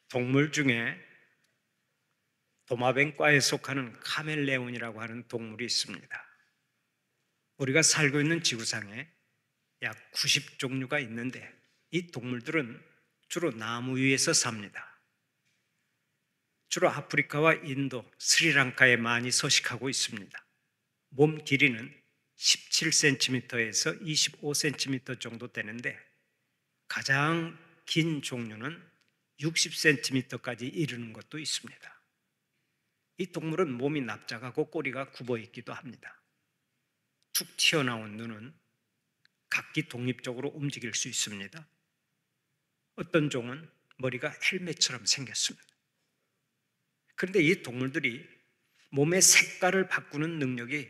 동물 중에 도마뱀과에 속하는 카멜레온이라고 하는 동물이 있습니다. 우리가 살고 있는 지구상에 약 90종류가 있는데 이 동물들은 주로 나무 위에서 삽니다. 주로 아프리카와 인도, 스리랑카에 많이 서식하고 있습니다. 몸 길이는 17cm에서 25cm 정도 되는데 가장 긴 종류는 60cm까지 이르는 것도 있습니다. 이 동물은 몸이 납작하고 꼬리가 굽어 있기도 합니다. 툭 튀어나온 눈은 각기 독립적으로 움직일 수 있습니다. 어떤 종은 머리가 헬멧처럼 생겼습니다. 그런데 이 동물들이 몸의 색깔을 바꾸는 능력이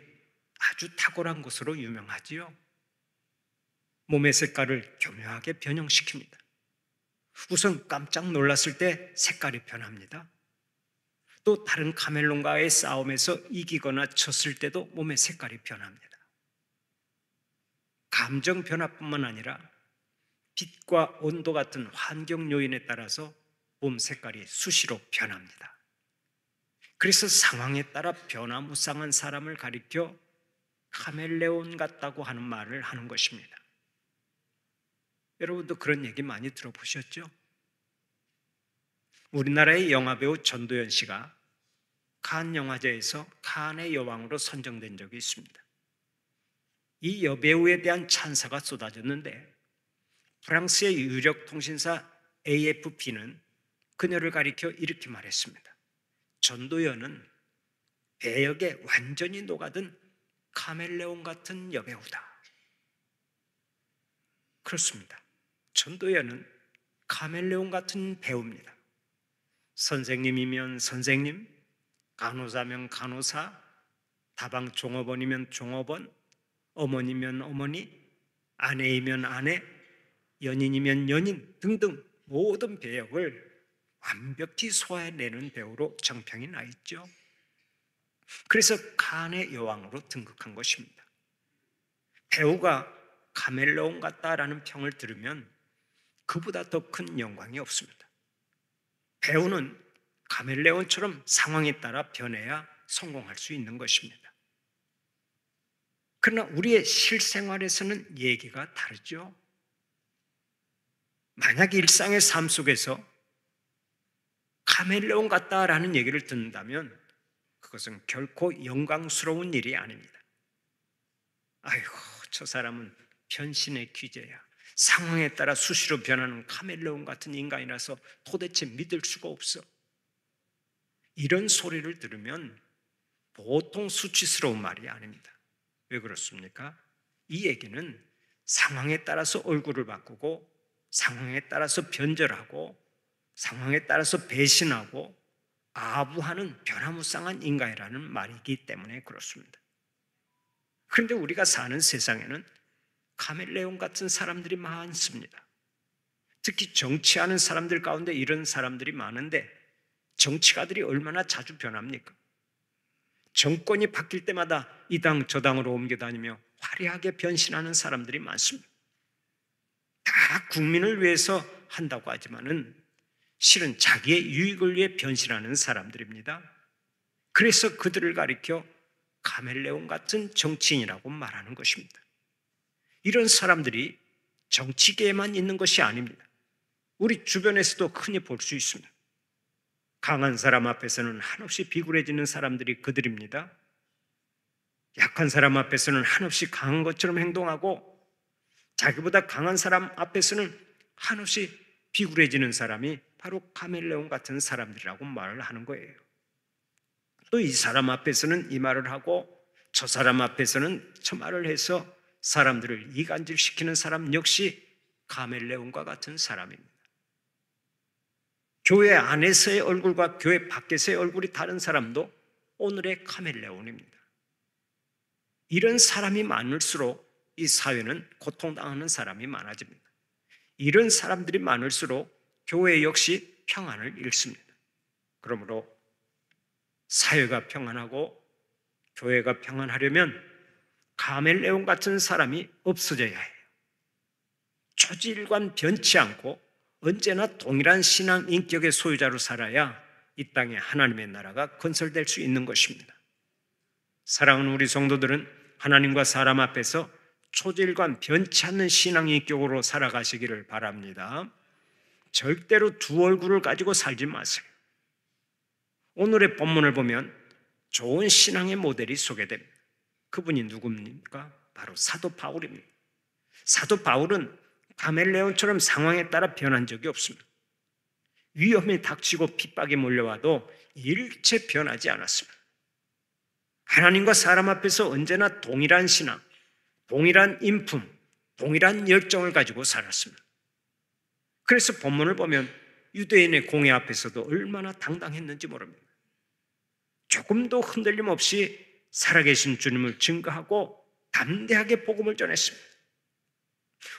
아주 탁월한 것으로 유명하지요. 몸의 색깔을 교묘하게 변형시킵니다. 우선 깜짝 놀랐을 때 색깔이 변합니다. 또 다른 카멜론과의 싸움에서 이기거나 졌을 때도 몸의 색깔이 변합니다. 감정 변화뿐만 아니라 빛과 온도 같은 환경 요인에 따라서 몸 색깔이 수시로 변합니다. 그래서 상황에 따라 변화무쌍한 사람을 가리켜 카멜레온 같다고 하는 말을 하는 것입니다. 여러분도 그런 얘기 많이 들어보셨죠? 우리나라의 영화배우 전도연 씨가 칸 영화제에서 칸의 여왕으로 선정된 적이 있습니다. 이 여배우에 대한 찬사가 쏟아졌는데 프랑스의 유력 통신사 AFP는 그녀를 가리켜 이렇게 말했습니다. 전도연은 배역에 완전히 녹아든 카멜레온 같은 여배우다. 그렇습니다. 전도연은 카멜레온 같은 배우입니다. 선생님이면 선생님, 간호사면 간호사, 다방 종업원이면 종업원, 어머니면 어머니, 아내이면 아내, 연인이면 연인 등등 모든 배역을 완벽히 소화해내는 배우로 정평이 나 있죠. 그래서 칸의 여왕으로 등극한 것입니다. 배우가 카멜레온 같다라는 평을 들으면 그보다 더 큰 영광이 없습니다. 배우는 카멜레온처럼 상황에 따라 변해야 성공할 수 있는 것입니다. 그러나 우리의 실생활에서는 얘기가 다르죠. 만약 일상의 삶 속에서 카멜레온 같다라는 얘기를 듣는다면 그것은 결코 영광스러운 일이 아닙니다. 아이고, 저 사람은 변신의 귀재야. 상황에 따라 수시로 변하는 카멜레온 같은 인간이라서 도대체 믿을 수가 없어. 이런 소리를 들으면 보통 수치스러운 말이 아닙니다. 왜 그렇습니까? 이 얘기는 상황에 따라서 얼굴을 바꾸고 상황에 따라서 변절하고 상황에 따라서 배신하고 아부하는 변화무쌍한 인간이라는 말이기 때문에 그렇습니다. 그런데 우리가 사는 세상에는 카멜레온 같은 사람들이 많습니다. 특히 정치하는 사람들 가운데 이런 사람들이 많은데 정치가들이 얼마나 자주 변합니까? 정권이 바뀔 때마다 이 당 저 당으로 옮겨 다니며 화려하게 변신하는 사람들이 많습니다. 다 국민을 위해서 한다고 하지만은 실은 자기의 유익을 위해 변신하는 사람들입니다. 그래서 그들을 가리켜 카멜레온 같은 정치인이라고 말하는 것입니다. 이런 사람들이 정치계에만 있는 것이 아닙니다. 우리 주변에서도 흔히 볼 수 있습니다. 강한 사람 앞에서는 한없이 비굴해지는 사람들이 그들입니다. 약한 사람 앞에서는 한없이 강한 것처럼 행동하고 자기보다 강한 사람 앞에서는 한없이 비굴해지는 사람이 바로 카멜레온 같은 사람들이라고 말을 하는 거예요. 또 이 사람 앞에서는 이 말을 하고 저 사람 앞에서는 저 말을 해서 사람들을 이간질시키는 사람 역시 카멜레온과 같은 사람입니다. 교회 안에서의 얼굴과 교회 밖에서의 얼굴이 다른 사람도 오늘의 카멜레온입니다. 이런 사람이 많을수록 이 사회는 고통당하는 사람이 많아집니다. 이런 사람들이 많을수록 교회 역시 평안을 잃습니다. 그러므로 사회가 평안하고 교회가 평안하려면 카멜레온 같은 사람이 없어져야 해요. 초지일관 변치 않고 언제나 동일한 신앙 인격의 소유자로 살아야 이 땅에 하나님의 나라가 건설될 수 있는 것입니다. 사랑하는 우리 성도들은 하나님과 사람 앞에서 초질관 변치 않는 신앙 인격으로 살아가시기를 바랍니다. 절대로 두 얼굴을 가지고 살지 마세요. 오늘의 본문을 보면 좋은 신앙의 모델이 소개됩니다. 그분이 누굽니까? 바로 사도 바울입니다. 사도 바울은 가멜레온처럼 상황에 따라 변한 적이 없습니다. 위험이 닥치고 핍박이 몰려와도 일체 변하지 않았습니다. 하나님과 사람 앞에서 언제나 동일한 신앙, 동일한 인품, 동일한 열정을 가지고 살았습니다. 그래서 본문을 보면 유대인의 공회 앞에서도 얼마나 당당했는지 모릅니다. 조금도 흔들림 없이 살아계신 주님을 증거하고 담대하게 복음을 전했습니다.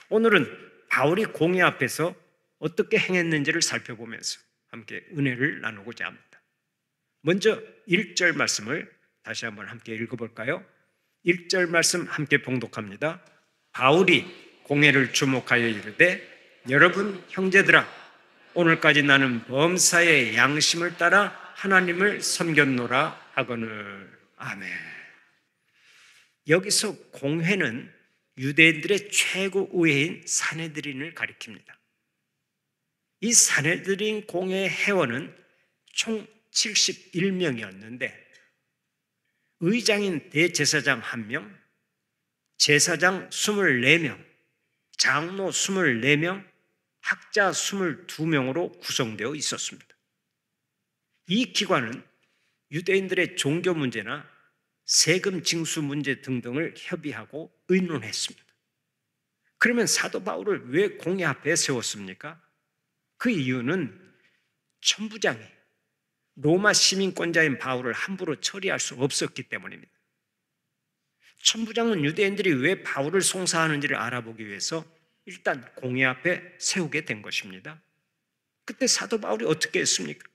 오늘은 바울이 공회 앞에서 어떻게 행했는지를 살펴보면서 함께 은혜를 나누고자 합니다. 먼저 1절 말씀을 다시 한번 함께 읽어볼까요? 1절 말씀 함께 봉독합니다. 바울이 공회를 주목하여 이르되 여러분 형제들아 오늘까지 나는 범사의 양심을 따라 하나님을 섬겼노라 하거늘. 아멘. 여기서 공회는 유대인들의 최고 의회인 산헤드린을 가리킵니다. 이 산헤드린 공회의 회원은 총 71명이었는데 의장인 대제사장 1명, 제사장 24명, 장로 24명, 학자 22명으로 구성되어 있었습니다. 이 기관은 유대인들의 종교 문제나 세금 징수 문제 등등을 협의하고 의논했습니다. 그러면 사도 바울을 왜 공회 앞에 세웠습니까? 그 이유는 천부장이 로마 시민권자인 바울을 함부로 처리할 수 없었기 때문입니다. 천부장은 유대인들이 왜 바울을 송사하는지를 알아보기 위해서 일단 공회 앞에 세우게 된 것입니다. 그때 사도 바울이 어떻게 했습니까?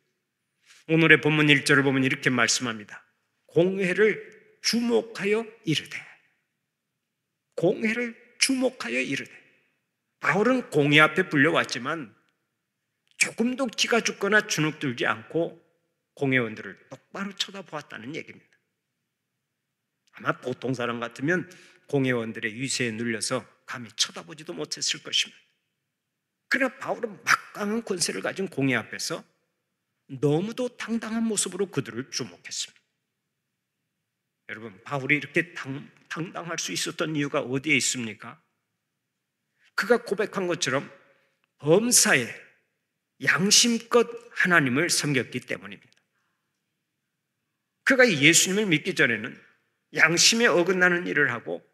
오늘의 본문 1절을 보면 이렇게 말씀합니다. 공회를 주목하여 이르되. 공회를 주목하여 이르되. 바울은 공회 앞에 불려왔지만 조금도 기가 죽거나 주눅들지 않고 공회원들을 똑바로 쳐다보았다는 얘기입니다. 아마 보통 사람 같으면 공회원들의 위세에 눌려서 감히 쳐다보지도 못했을 것입니다. 그러나 바울은 막강한 권세를 가진 공회 앞에서 너무도 당당한 모습으로 그들을 주목했습니다. 여러분, 바울이 이렇게 당당할 수 있었던 이유가 어디에 있습니까? 그가 고백한 것처럼 범사에 양심껏 하나님을 섬겼기 때문입니다. 그가 예수님을 믿기 전에는 양심에 어긋나는 일을 하고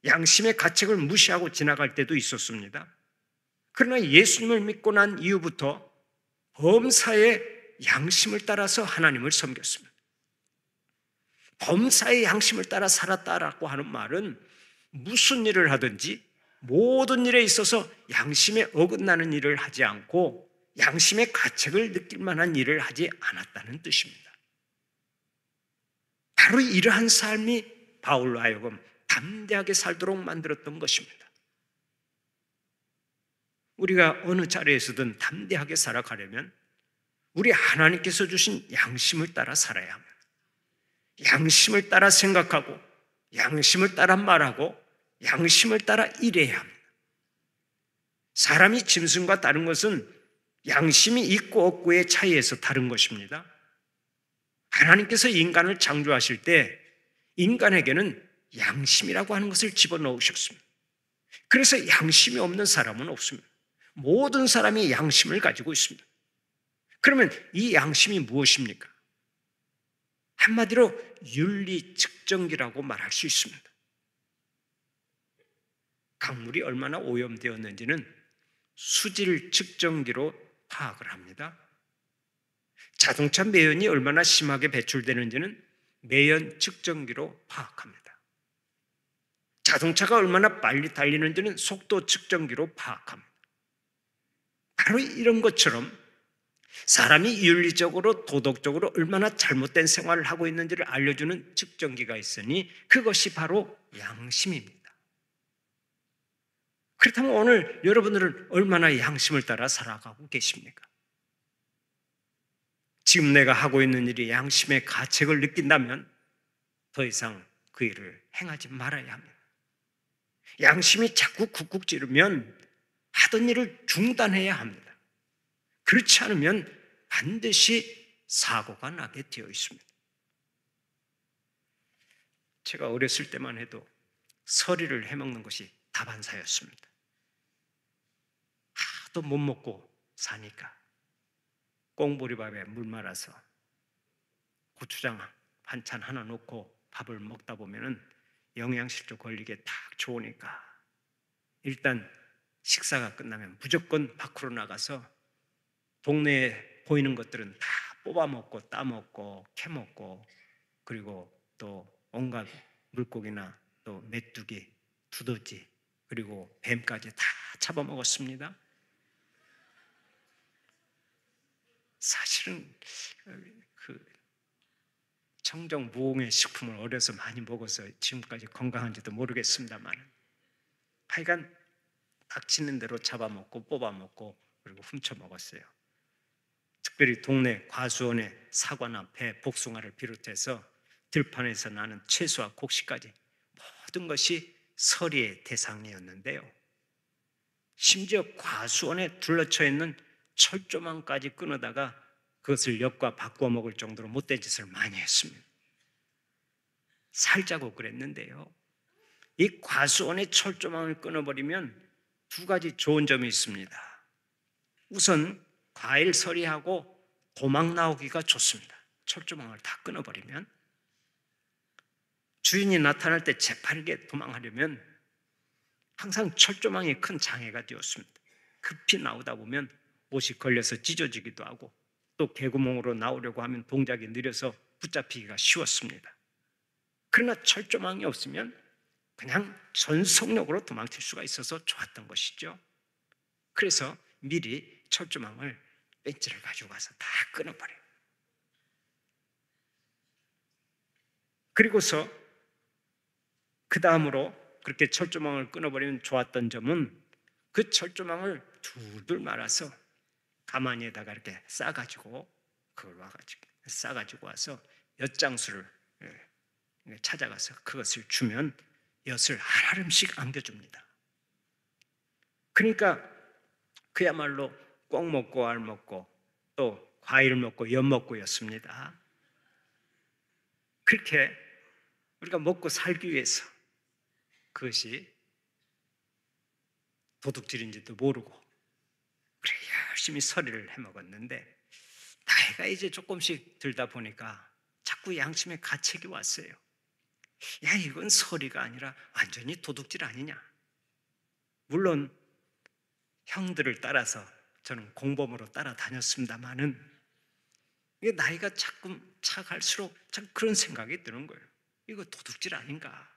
양심의 가책을 무시하고 지나갈 때도 있었습니다. 그러나 예수님을 믿고 난 이후부터 범사의 양심을 따라서 하나님을 섬겼습니다. 범사의 양심을 따라 살았다라고 하는 말은 무슨 일을 하든지 모든 일에 있어서 양심에 어긋나는 일을 하지 않고 양심의 가책을 느낄 만한 일을 하지 않았다는 뜻입니다. 바로 이러한 삶이 바울로 하여금 담대하게 살도록 만들었던 것입니다. 우리가 어느 자리에서든 담대하게 살아가려면 우리 하나님께서 주신 양심을 따라 살아야 합니다. 양심을 따라 생각하고 양심을 따라 말하고 양심을 따라 일해야 합니다. 사람이 짐승과 다른 것은 양심이 있고 없고의 차이에서 다른 것입니다. 하나님께서 인간을 창조하실 때 인간에게는 양심이라고 하는 것을 집어넣으셨습니다. 그래서 양심이 없는 사람은 없습니다. 모든 사람이 양심을 가지고 있습니다. 그러면 이 양심이 무엇입니까? 한마디로 윤리 측정기라고 말할 수 있습니다. 강물이 얼마나 오염되었는지는 수질 측정기로 파악을 합니다. 자동차 매연이 얼마나 심하게 배출되는지는 매연 측정기로 파악합니다. 자동차가 얼마나 빨리 달리는지는 속도 측정기로 파악합니다. 바로 이런 것처럼 사람이 윤리적으로 도덕적으로 얼마나 잘못된 생활을 하고 있는지를 알려주는 측정기가 있으니 그것이 바로 양심입니다. 그렇다면 오늘 여러분들은 얼마나 양심을 따라 살아가고 계십니까? 지금 내가 하고 있는 일이 양심의 가책을 느낀다면 더 이상 그 일을 행하지 말아야 합니다. 양심이 자꾸 쿡쿡 찌르면 하던 일을 중단해야 합니다. 그렇지 않으면 반드시 사고가 나게 되어 있습니다. 제가 어렸을 때만 해도 서리를 해먹는 것이 다반사였습니다. 하도 못 먹고 사니까 꽁보리밥에 물 말아서 고추장 반찬 하나 놓고 밥을 먹다 보면은 영양실조 걸리게 딱 좋으니까 일단 식사가 끝나면 무조건 밖으로 나가서 동네에 보이는 것들은 다 뽑아 먹고 따 먹고 캐 먹고 그리고 또 온갖 물고기나 또 메뚜기, 두더지 그리고 뱀까지 다 잡아 먹었습니다. 사실은 그 청정무홍의 식품을 어려서 많이 먹어서 지금까지 건강한지도 모르겠습니다만 하여간 닥치는 대로 잡아먹고 뽑아먹고 그리고 훔쳐 먹었어요. 특별히 동네 과수원의 사과나 배, 복숭아를 비롯해서 들판에서 나는 채소와 곡식까지 모든 것이 서리의 대상이었는데요. 심지어 과수원에 둘러쳐 있는 철조망까지 끊어다가 그것을 엿과 바꾸어 먹을 정도로 못된 짓을 많이 했습니다. 살자고 그랬는데요. 이 과수원의 철조망을 끊어버리면 두 가지 좋은 점이 있습니다. 우선 과일 서리하고 도망 나오기가 좋습니다. 철조망을 다 끊어버리면 주인이 나타날 때 재빠르게 도망하려면 항상 철조망이 큰 장애가 되었습니다. 급히 나오다 보면 옷이 걸려서 찢어지기도 하고 또 개구멍으로 나오려고 하면 동작이 느려서 붙잡히기가 쉬웠습니다. 그러나 철조망이 없으면 그냥 전속력으로 도망칠 수가 있어서 좋았던 것이죠. 그래서 미리 철조망을 벤치를 가지고 가서 다 끊어버려요. 그리고서 그 다음으로 그렇게 철조망을 끊어버리면 좋았던 점은 그 철조망을 둘둘 말아서 가마니에다가 이렇게 싸가지고 그걸 와가지고 싸가지고 와서 엿장수를 찾아가서 그것을 주면 엿을 한 알음씩 안겨줍니다. 그러니까 그야말로 꼭 먹고 알 먹고 또 과일 먹고 엿 먹고였습니다. 그렇게 우리가 먹고 살기 위해서 그것이 도둑질인지도 모르고 그래 열심히 서리를 해먹었는데 나이가 이제 조금씩 들다 보니까 자꾸 양심의 가책이 왔어요. 야 이건 서리가 아니라 완전히 도둑질 아니냐. 물론 형들을 따라서 저는 공범으로 따라다녔습니다마는 이게 나이가 자꾸 차갈수록 자꾸 그런 생각이 드는 거예요. 이거 도둑질 아닌가.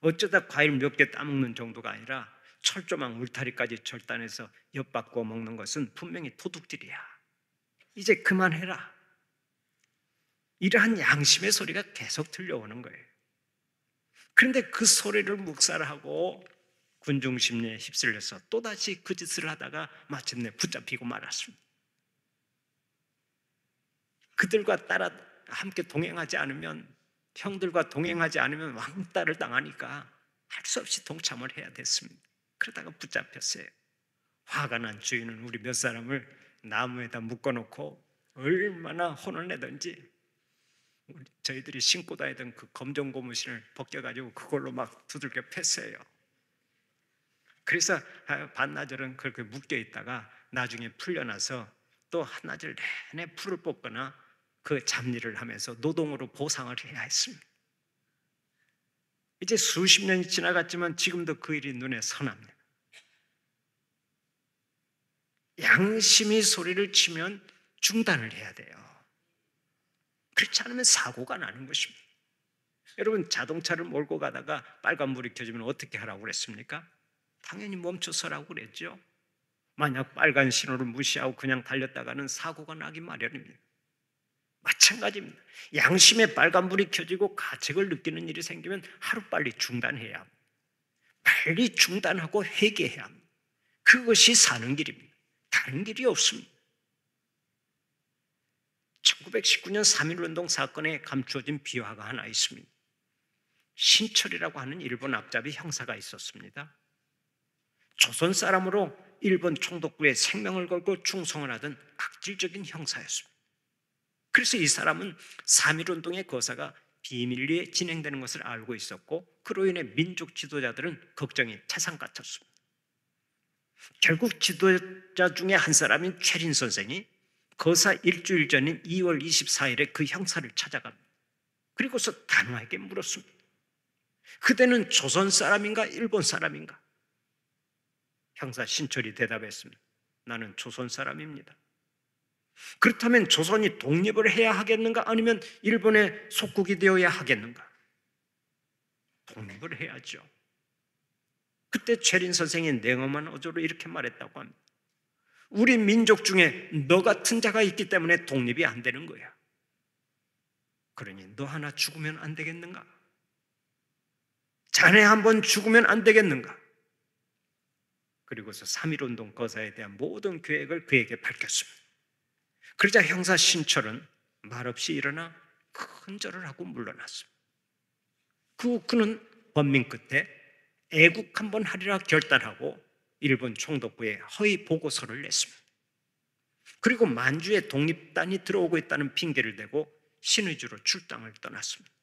어쩌다 과일 몇 개 따먹는 정도가 아니라 철조망 울타리까지 절단해서 엿바꾸어 먹는 것은 분명히 도둑질이야. 이제 그만해라. 이러한 양심의 소리가 계속 들려오는 거예요. 그런데 그 소리를 묵살하고 군중심리에 휩쓸려서 또다시 그 짓을 하다가 마침내 붙잡히고 말았습니다. 그들과 따라 함께 동행하지 않으면 형들과 동행하지 않으면 왕따를 당하니까 할 수 없이 동참을 해야 됐습니다. 그러다가 붙잡혔어요. 화가 난 주인은 우리 몇 사람을 나무에다 묶어놓고 얼마나 혼을 내던지 저희들이 신고 다니던 그 검정 고무신을 벗겨가지고 그걸로 막 두들겨 팼어요. 그래서 반나절은 그렇게 묶여 있다가 나중에 풀려나서 또 한나절 내내 풀을 뽑거나 그 잡일을 하면서 노동으로 보상을 해야 했습니다. 이제 수십 년이 지나갔지만 지금도 그 일이 눈에 선합니다. 양심이 소리를 치면 중단을 해야 돼요. 그렇지 않으면 사고가 나는 것입니다. 여러분 자동차를 몰고 가다가 빨간불이 켜지면 어떻게 하라고 그랬습니까? 당연히 멈춰서라고 그랬죠. 만약 빨간 신호를 무시하고 그냥 달렸다가는 사고가 나기 마련입니다. 마찬가지입니다. 양심의 빨간불이 켜지고 가책을 느끼는 일이 생기면 하루빨리 중단해야 합니다. 빨리 중단하고 회개해야 합니다. 그것이 사는 길입니다. 다른 길이 없습니다. 1919년 3.1운동 사건에 감추어진 비화가 하나 있습니다. 신철이라고 하는 일본 앞잡이 형사가 있었습니다. 조선 사람으로 일본 총독부에 생명을 걸고 충성을 하던 악질적인 형사였습니다. 그래서 이 사람은 3.1운동의 거사가 비밀리에 진행되는 것을 알고 있었고 그로 인해 민족 지도자들은 걱정이 태산 같았습니다. 결국 지도자 중에 한 사람인 최린 선생이 거사 일주일 전인 2월 24일에 그 형사를 찾아갑니다. 그리고서 단호하게 물었습니다. 그대는 조선 사람인가 일본 사람인가? 형사 신철이 대답했습니다. 나는 조선 사람입니다. 그렇다면 조선이 독립을 해야 하겠는가 아니면 일본의 속국이 되어야 하겠는가? 독립을 해야죠. 그때 최린 선생이 냉엄한 어조로 이렇게 말했다고 합니다. 우리 민족 중에 너 같은 자가 있기 때문에 독립이 안 되는 거야. 그러니 너 하나 죽으면 안 되겠는가? 자네 한번 죽으면 안 되겠는가? 그리고서 3.1운동 거사에 대한 모든 계획을 그에게 밝혔습니다. 그러자 형사 신철은 말없이 일어나 큰 절을 하고 물러났습니다. 그는 번민 끝에 애국 한번 하리라 결단하고 일본 총독부에 허위 보고서를 냈습니다. 그리고 만주에 독립단이 들어오고 있다는 핑계를 대고 신의주로 출당을 떠났습니다.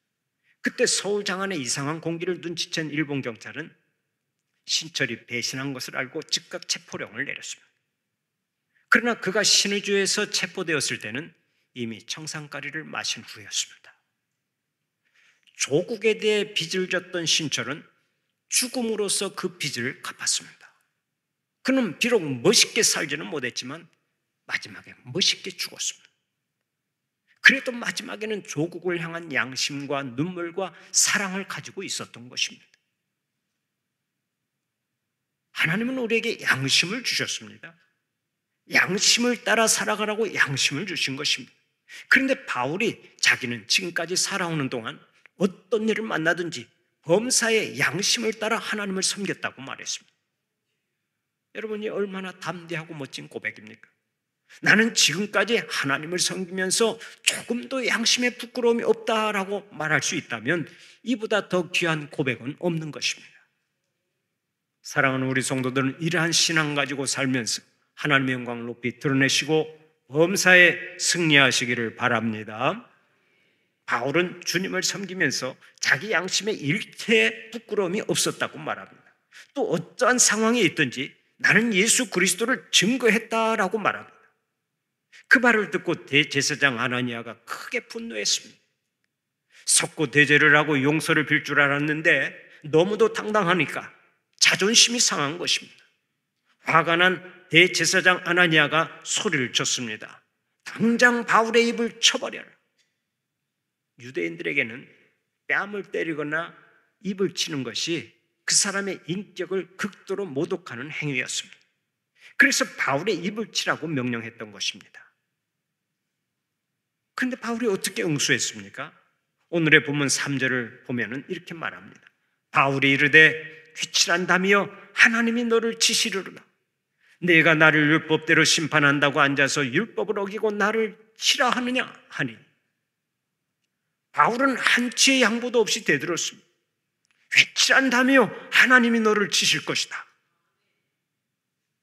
그때 서울 장안의 이상한 공기를 눈치챈 일본 경찰은 신철이 배신한 것을 알고 즉각 체포령을 내렸습니다. 그러나 그가 신의주에서 체포되었을 때는 이미 청산가리를 마신 후였습니다. 조국에 대해 빚을 졌던 신철은 죽음으로써 그 빚을 갚았습니다. 그는 비록 멋있게 살지는 못했지만 마지막에 멋있게 죽었습니다. 그래도 마지막에는 조국을 향한 양심과 눈물과 사랑을 가지고 있었던 것입니다. 하나님은 우리에게 양심을 주셨습니다. 양심을 따라 살아가라고 양심을 주신 것입니다. 그런데 바울이 자기는 지금까지 살아오는 동안 어떤 일을 만나든지 범사의 양심을 따라 하나님을 섬겼다고 말했습니다. 여러분이 얼마나 담대하고 멋진 고백입니까? 나는 지금까지 하나님을 섬기면서 조금도 양심에 부끄러움이 없다라고 말할 수 있다면 이보다 더 귀한 고백은 없는 것입니다. 사랑하는 우리 성도들은 이러한 신앙 가지고 살면서 하나님의 영광을 높이 드러내시고 범사에 승리하시기를 바랍니다. 바울은 주님을 섬기면서 자기 양심에 일체의 부끄러움이 없었다고 말합니다. 또 어떠한 상황에 있든지 나는 예수 그리스도를 증거했다라고 말합니다. 그 말을 듣고 대제사장 아나니아가 크게 분노했습니다. 석고 대제를 하고 용서를 빌 줄 알았는데 너무도 당당하니까 자존심이 상한 것입니다. 화가 난 대제사장 아나니아가 소리를 쳤습니다. 당장 바울의 입을 쳐버려라. 유대인들에게는 뺨을 때리거나 입을 치는 것이 그 사람의 인격을 극도로 모독하는 행위였습니다. 그래서 바울의 입을 치라고 명령했던 것입니다. 그런데 바울이 어떻게 응수했습니까? 오늘의 본문 3절을 보면 이렇게 말합니다. 바울이 이르되 귀칠한다며 하나님이 너를 치시리로다. 내가 나를 율법대로 심판한다고 앉아서 율법을 어기고 나를 치라 하느냐 하니 바울은 한치의 양보도 없이 대들었습니다. 회칠한다며 하나님이 너를 치실 것이다.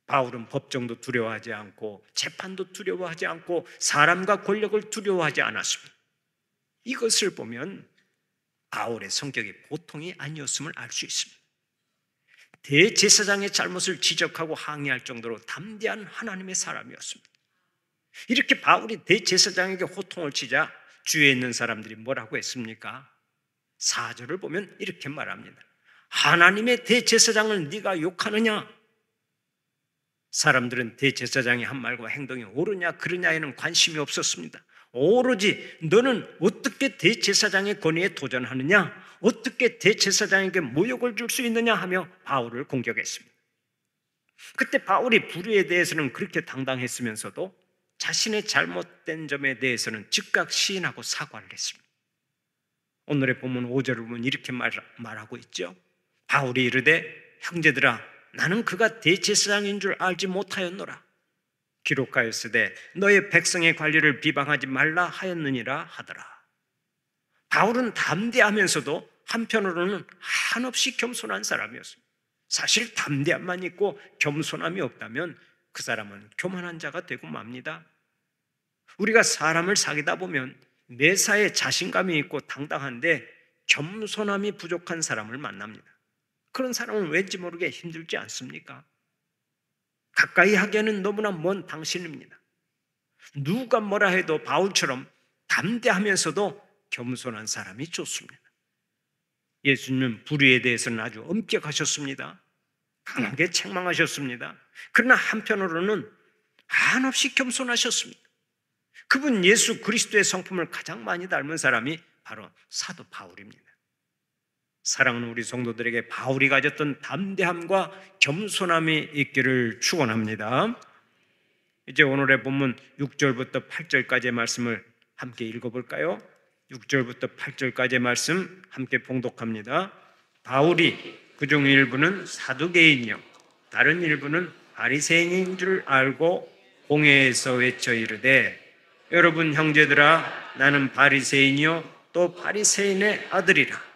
바울은 법정도 두려워하지 않고 재판도 두려워하지 않고 사람과 권력을 두려워하지 않았습니다. 이것을 보면 바울의 성격이 보통이 아니었음을 알 수 있습니다. 대제사장의 잘못을 지적하고 항의할 정도로 담대한 하나님의 사람이었습니다. 이렇게 바울이 대제사장에게 호통을 치자 주위에 있는 사람들이 뭐라고 했습니까? 4절을 보면 이렇게 말합니다. 하나님의 대제사장을 네가 욕하느냐? 사람들은 대제사장의 한 말과 행동이 옳으냐 그르냐에는 관심이 없었습니다. 오로지 너는 어떻게 대제사장의 권위에 도전하느냐? 어떻게 대제사장에게 모욕을 줄 수 있느냐 하며 바울을 공격했습니다. 그때 바울이 불의에 대해서는 그렇게 당당했으면서도 자신의 잘못된 점에 대해서는 즉각 시인하고 사과를 했습니다. 오늘의 본문 5절을 보면 이렇게 말하고 있죠. 바울이 이르되 형제들아 나는 그가 대제사장인 줄 알지 못하였노라. 기록하였으되 너의 백성의 관리를 비방하지 말라 하였느니라 하더라. 바울은 담대하면서도 한편으로는 한없이 겸손한 사람이었습니다. 사실 담대함만 있고 겸손함이 없다면 그 사람은 교만한 자가 되고 맙니다. 우리가 사람을 사귀다 보면 매사에 자신감이 있고 당당한데 겸손함이 부족한 사람을 만납니다. 그런 사람은 왠지 모르게 힘들지 않습니까? 가까이 하기에는 너무나 먼 당신입니다. 누가 뭐라 해도 바울처럼 담대하면서도 겸손한 사람이 좋습니다. 예수님은 불의에 대해서는 아주 엄격하셨습니다. 강하게 책망하셨습니다. 그러나 한편으로는 한없이 겸손하셨습니다. 그분 예수 그리스도의 성품을 가장 많이 닮은 사람이 바로 사도 바울입니다. 사랑하는 우리 성도들에게 바울이 가졌던 담대함과 겸손함이 있기를 축원합니다. 이제 오늘의 본문 6절부터 8절까지의 말씀을 함께 읽어볼까요? 6절부터 8절까지의 말씀 함께 봉독합니다. 바울이 그중 일부는 사두개인이요 다른 일부는 바리새인인 줄 알고 공회에서 외쳐 이르되 여러분 형제들아 나는 바리새인이요 또 바리새인의 아들이라.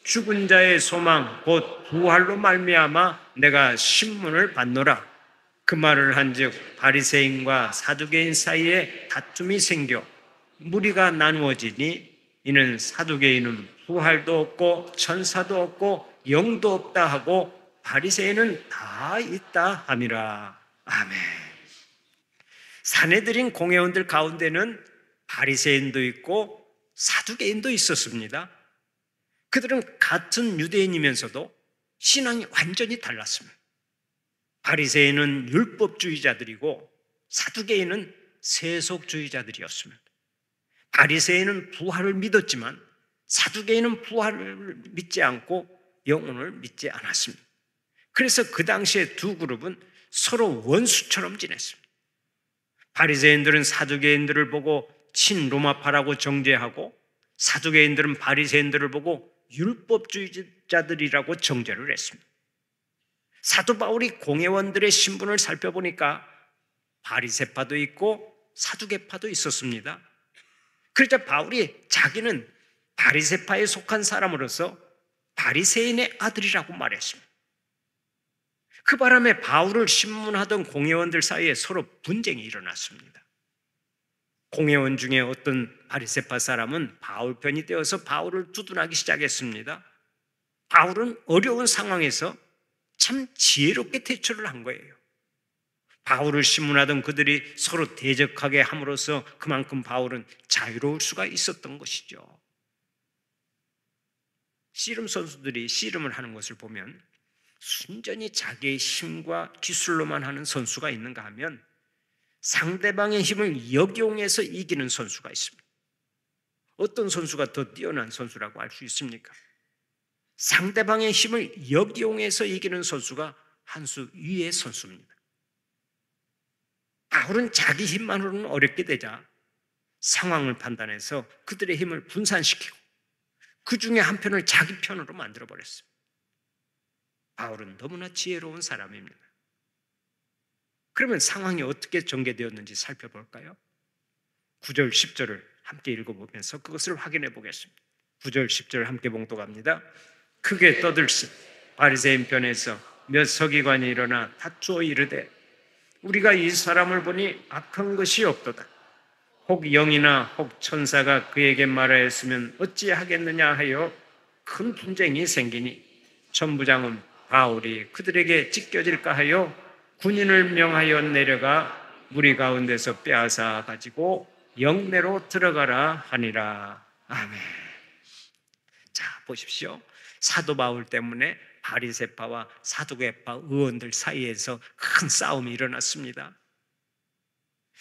죽은 자의 소망 곧 부활로 말미암아 내가 신문을 받노라. 그 말을 한즉 바리새인과 사두개인 사이에 다툼이 생겨 무리가 나누어지니 이는 사두개인은 부활도 없고 천사도 없고 영도 없다 하고 바리새인은 다 있다 함이라. 아멘. 사내들인 공회원들 가운데는 바리새인도 있고 사두개인도 있었습니다. 그들은 같은 유대인이면서도 신앙이 완전히 달랐습니다. 바리새인은 율법주의자들이고 사두개인은 세속주의자들이었습니다. 바리새인은 부활을 믿었지만 사두개인은 부활을 믿지 않고 영혼을 믿지 않았습니다. 그래서 그 당시에 두 그룹은 서로 원수처럼 지냈습니다. 바리새인들은 사두개인들을 보고 친로마파라고 정죄하고 사두개인들은 바리새인들을 보고 율법주의자들이라고 정죄를 했습니다. 사도 바울이 공회원들의 신분을 살펴보니까 바리새파도 있고 사두개파도 있었습니다. 그러자 바울이 자기는 바리새파에 속한 사람으로서 바리새인의 아들이라고 말했습니다. 그 바람에 바울을 신문하던 공회원들 사이에 서로 분쟁이 일어났습니다. 공회원 중에 어떤 바리새파 사람은 바울 편이 되어서 바울을 두둔하기 시작했습니다. 바울은 어려운 상황에서 참 지혜롭게 대처를 한 거예요. 바울을 신문하던 그들이 서로 대적하게 함으로써 그만큼 바울은 자유로울 수가 있었던 것이죠. 씨름 선수들이 씨름을 하는 것을 보면 순전히 자기의 힘과 기술로만 하는 선수가 있는가 하면 상대방의 힘을 역이용해서 이기는 선수가 있습니다. 어떤 선수가 더 뛰어난 선수라고 알 수 있습니까? 상대방의 힘을 역이용해서 이기는 선수가 한 수 위의 선수입니다. 바울은 자기 힘만으로는 어렵게 되자 상황을 판단해서 그들의 힘을 분산시키고 그 중에 한 편을 자기 편으로 만들어버렸습니다. 바울은 너무나 지혜로운 사람입니다. 그러면 상황이 어떻게 전개되었는지 살펴볼까요? 9절, 10절을 함께 읽어보면서 그것을 확인해 보겠습니다. 9절, 10절 함께 봉독합니다. 크게 떠들시 바리새인 편에서 몇 서기관이 일어나 다투어 이르되 우리가 이 사람을 보니 악한 것이 없도다. 혹 영이나 혹 천사가 그에게 말하였으면 어찌하겠느냐 하여 큰 분쟁이 생기니 천부장은 바울이 그들에게 찢겨질까 하여 군인을 명하여 내려가 무리 가운데서 빼앗아 가지고 영내로 들어가라 하니라. 아멘. 자, 보십시오. 사도 바울 때문에 바리새파와 사두개파 의원들 사이에서 큰 싸움이 일어났습니다.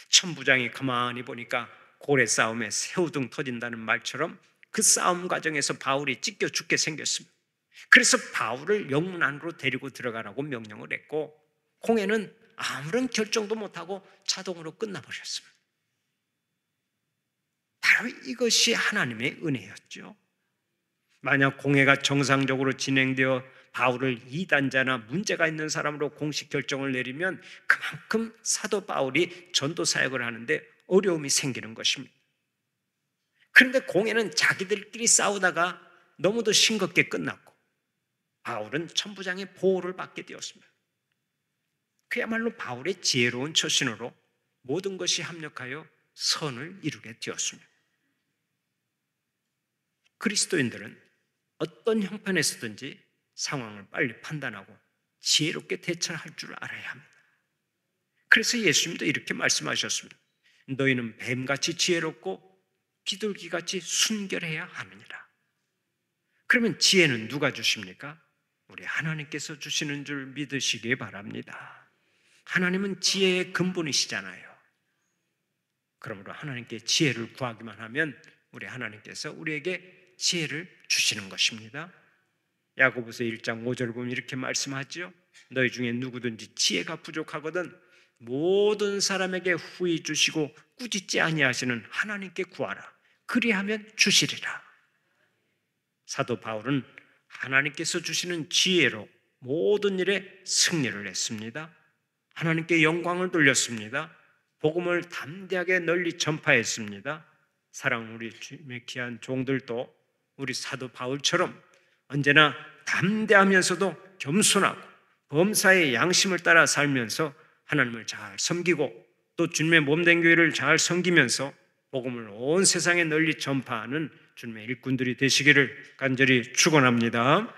천부장이 가만히 보니까 고래 싸움에 새우등 터진다는 말처럼 그 싸움 과정에서 바울이 찢겨 죽게 생겼습니다. 그래서 바울을 영문 안으로 데리고 들어가라고 명령을 했고 공회는 아무런 결정도 못하고 자동으로 끝나버렸습니다. 바로 이것이 하나님의 은혜였죠. 만약 공회가 정상적으로 진행되어 바울을 이단자나 문제가 있는 사람으로 공식 결정을 내리면 그만큼 사도 바울이 전도 사역을 하는데 어려움이 생기는 것입니다. 그런데 공회는 자기들끼리 싸우다가 너무도 싱겁게 끝났고 바울은 천부장의 보호를 받게 되었습니다. 그야말로 바울의 지혜로운 처신으로 모든 것이 합력하여 선을 이루게 되었습니다. 그리스도인들은 어떤 형편에서든지 상황을 빨리 판단하고 지혜롭게 대처할 줄 알아야 합니다. 그래서 예수님도 이렇게 말씀하셨습니다. 너희는 뱀같이 지혜롭고 비둘기같이 순결해야 하느니라. 그러면 지혜는 누가 주십니까? 우리 하나님께서 주시는 줄 믿으시기 바랍니다. 하나님은 지혜의 근본이시잖아요. 그러므로 하나님께 지혜를 구하기만 하면 우리 하나님께서 우리에게 지혜를 주시는 것입니다. 야고보서 1장 5절 보면 이렇게 말씀하죠. 너희 중에 누구든지 지혜가 부족하거든 모든 사람에게 후히 주시고 꾸짖지 아니하시는 하나님께 구하라. 그리하면 주시리라. 사도 바울은 하나님께서 주시는 지혜로 모든 일에 승리를 했습니다. 하나님께 영광을 돌렸습니다. 복음을 담대하게 널리 전파했습니다. 사랑하는 우리 주님의 귀한 종들도 우리 사도 바울처럼 언제나 담대하면서도 겸손하고 범사의 양심을 따라 살면서 하나님을 잘 섬기고 또 주님의 몸된 교회를 잘 섬기면서 복음을 온 세상에 널리 전파하는 주님의 일꾼들이 되시기를 간절히 축원합니다.